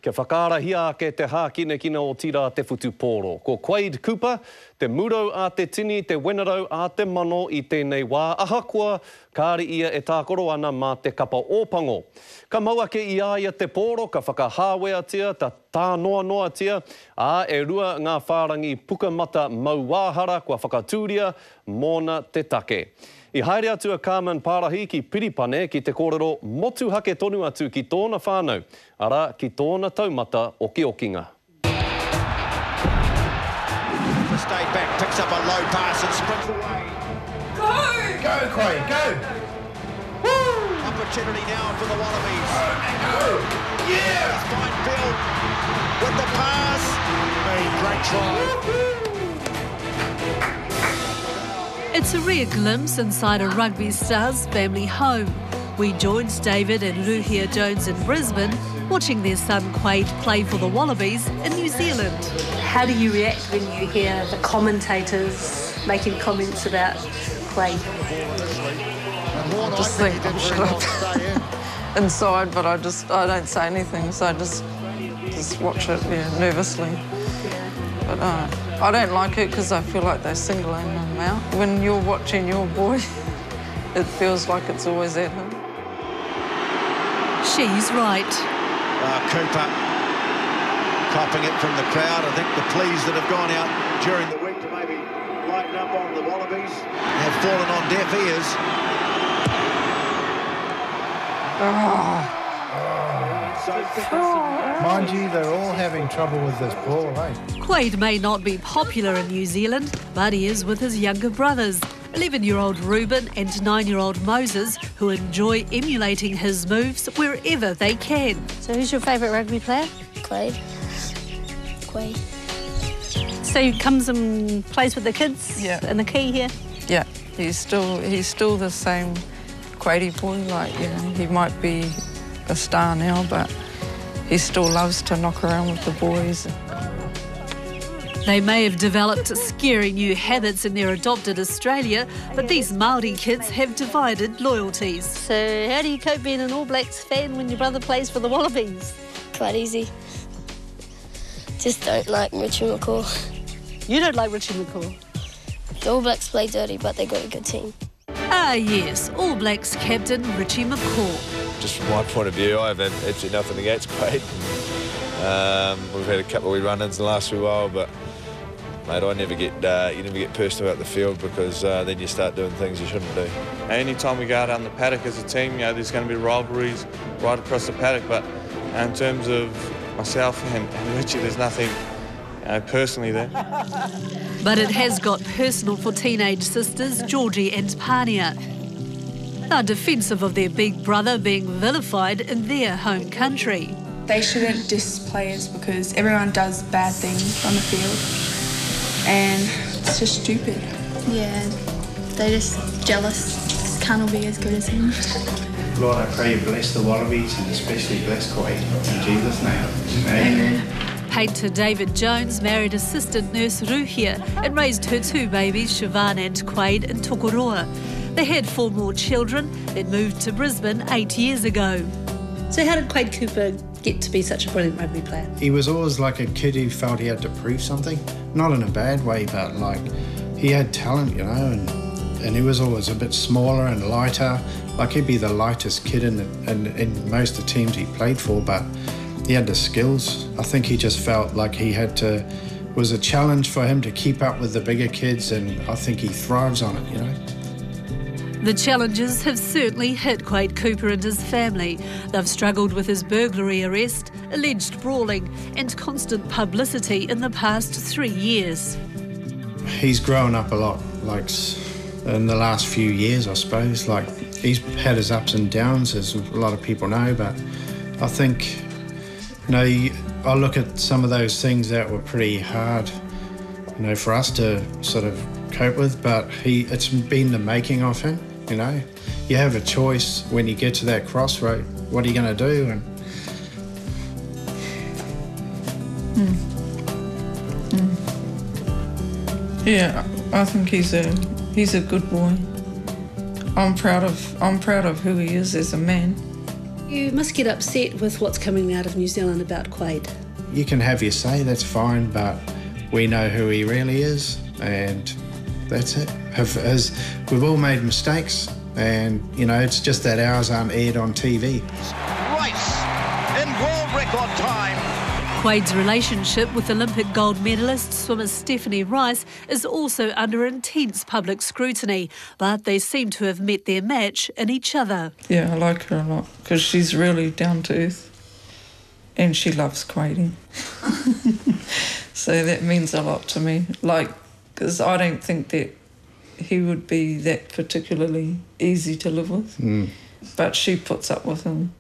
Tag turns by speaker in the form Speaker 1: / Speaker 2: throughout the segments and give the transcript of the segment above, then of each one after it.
Speaker 1: Kia whakaarahia ake te hākine kina o tira te whutu pōro. Ko Quade Cooper, te murau a te tini, te wenarau a te mano i tēnei wā. Ahakoa, kāre ia e tākoro ana mā te kapa ōpango. Ka maua ke iaia te pōro, ka whakahāwea tia, ta tānoa noa tia, a e rua ngā whārangi pukamata mauāhara kua whakatūria mōna te take. I haere atu a Carmen Parahi ki Piripane ki te kōrero motu hake tonu atu ki tōna whānau, ara ki tōna taumata o ki okinga.
Speaker 2: Stay back, picks up a low pass and sprints away.
Speaker 3: Go!
Speaker 4: Go, Quade, go! Woo!
Speaker 2: Opportunity now for the Wallabies.
Speaker 4: Go! Yeah!
Speaker 2: Fine Bill with the pass. A great try.
Speaker 5: It's a rare glimpse inside a rugby star's family home. We joined David and Ruhia Jones in Brisbane, watching their son Quade play for the Wallabies in New Zealand.
Speaker 6: How do you react when you hear the commentators making comments about Quade?
Speaker 7: I just think I'm shut up inside, but I don't say anything, so I just watch it nervously. But I don't like it because I feel like they're singling him out. When you're watching your boy, it feels like it's always at him.
Speaker 5: She's right.
Speaker 2: Cooper copping it from the crowd. I think the pleas that have gone out during the week to maybe lighten up on the Wallabies have fallen on deaf ears.
Speaker 4: Mind you, they're all having trouble with this ball, eh?
Speaker 5: Quade may not be popular in New Zealand, but he is with his younger brothers, 11-year-old Reuben and 9-year-old Moses, who enjoy emulating his moves wherever they can.
Speaker 6: So who's your favourite rugby player?
Speaker 8: Quade.
Speaker 6: So he comes and plays with the kids?
Speaker 7: Yeah.
Speaker 6: In the key here?
Speaker 7: Yeah, he's still the same Quadey boy. Like, you know, he might be a star now, but he still loves to knock around with the boys.
Speaker 5: They may have developed scary new habits in their adopted Australia, but these Maori kids have divided loyalties.
Speaker 6: So how do you cope being an All Blacks fan when your brother plays for the Wallabies?
Speaker 8: Quite easy. Just don't like Richie McCaw.
Speaker 6: You don't like Richie McCaw?
Speaker 8: The All Blacks play dirty, but they got a good team.
Speaker 5: Ah yes, All Blacks captain Richie McCaw.
Speaker 9: Just from my point of view, I have absolutely nothing against Quade. We've had a couple of wee run-ins in the last wee while, but mate, you never get personal about the field because then you start doing things you shouldn't do.
Speaker 10: Anytime we go out on the paddock as a team, there's going to be rivalries right across the paddock. But in terms of myself and Richie, there's nothing personally there.
Speaker 5: But it has got personal for teenage sisters Georgie and Pania. They're defensive of their big brother being vilified in their home country.
Speaker 3: They shouldn't diss players because everyone does bad things on the field and it's just stupid.
Speaker 11: Yeah, they're just jealous. Can't all be as good as him.
Speaker 4: Lord, I pray you bless the Wallabies and especially bless Quade. In Jesus' name. Amen.
Speaker 5: Painter David Jones married assistant nurse Ruhia and raised her two babies, Siobhan and Quade, in Tokoroa. They had 4 more children, then moved to Brisbane 8 years ago.
Speaker 6: So how did Quade Cooper get to be such a brilliant rugby player?
Speaker 4: He was always like a kid who felt he had to prove something. Not in a bad way, but like he had talent, you know, and he was always a bit smaller and lighter. Like he'd be the lightest kid in most of the teams he played for, but he had the skills. I think he just felt like it was a challenge for him to keep up with the bigger kids, and I think he thrives on it, you know.
Speaker 5: The challenges have certainly hit Quade Cooper and his family. They've struggled with his burglary arrest, alleged brawling and constant publicity in the past 3 years.
Speaker 4: He's grown up a lot, like in the last few years, I suppose. Like he's had his ups and downs, as a lot of people know, but I think, you know, I look at some of those things that were pretty hard, you know, for us to sort of cope with, but it's been the making of him. You know, you have a choice when you get to that crossroad. What are you going to do? And
Speaker 7: Yeah, I think he's a good boy. I'm proud of who he is as a man.
Speaker 5: You must get upset with what's coming out of New Zealand about Quade.
Speaker 4: You can have your say, that's fine, but we know who he really is, and that's it. We've all made mistakes, and, you know, it's just that ours aren't aired on TV.
Speaker 2: Race in world record time.
Speaker 5: Quade's relationship with Olympic gold medalist swimmer Stephanie Rice is also under intense public scrutiny, but they seem to have met their match in each other.
Speaker 7: Yeah, I like her a lot because she's really down to earth and she loves quading. So that means a lot to me, because I don't think that he would be that particularly easy to live with, but she puts up with him.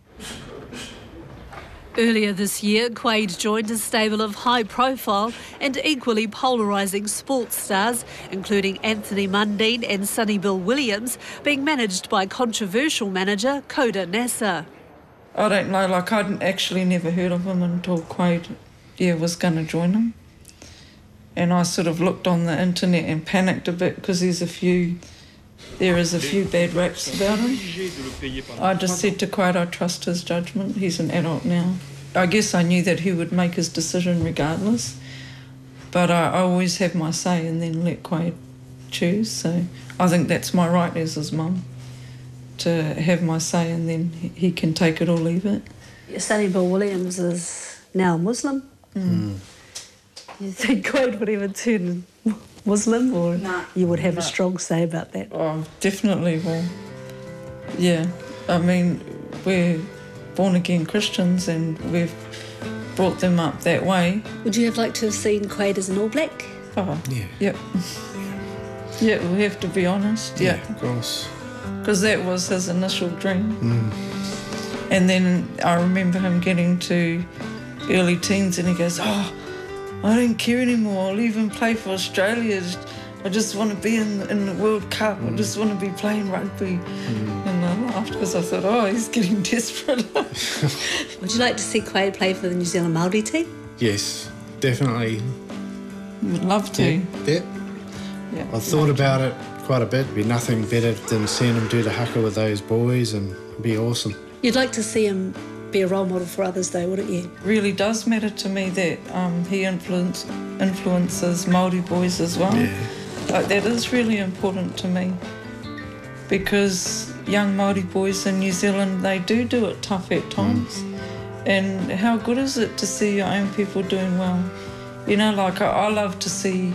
Speaker 5: Earlier this year, Quade joined a stable of high-profile and equally polarising sports stars, including Anthony Mundine and Sonny Bill Williams, being managed by controversial manager Koda Nasser.
Speaker 7: I don't know, I'd actually never heard of him until Quade was going to join him. And I sort of looked on the internet and panicked a bit because there is a few bad raps about him. I just said to Quade, I trust his judgment. He's an adult now. I guess I knew that he would make his decision regardless, but I always have my say and then let Quade choose. So I think that's my right as his mum, to have my say and then he can take it or leave it.
Speaker 6: Sonny Bill Williams is now Muslim. You think Quade would ever turn Muslim, or you would have a strong say about that?
Speaker 7: Oh, definitely will. Yeah, I mean, we're born-again Christians and we've brought them up that way.
Speaker 6: Would you have liked to have seen Quade as an All Black?
Speaker 7: Oh, yeah. Yep. Yeah, we have to be honest.
Speaker 4: Yeah, of course.
Speaker 7: Because that was his initial dream. And then I remember him getting to early teens and he goes, oh, I don't care anymore. I'll even play for Australia. I just want to be in the World Cup. I just want to be playing rugby. And I laughed because I thought, oh, he's getting desperate.
Speaker 6: Would you like to see Quade play for the New Zealand Maori team?
Speaker 4: Yes, definitely.
Speaker 7: Would love to.
Speaker 4: Yeah. I've thought about it quite a bit. It'd be nothing better than seeing him do the haka with those boys, and it'd be awesome.
Speaker 6: You'd like to see him be a role model for others though, wouldn't you?
Speaker 7: It really does matter to me that he influences Māori boys as well.
Speaker 4: Yeah.
Speaker 7: That is really important to me, because young Māori boys in New Zealand, they do it tough at times. And how good is it to see your own people doing well? You know, I love to see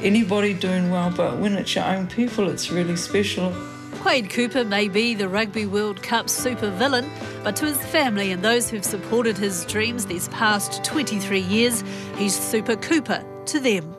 Speaker 7: anybody doing well, but when it's your own people, it's really special.
Speaker 5: Quade Cooper may be the Rugby World Cup supervillain, but to his family and those who've supported his dreams these past 23 years, he's Super Cooper to them.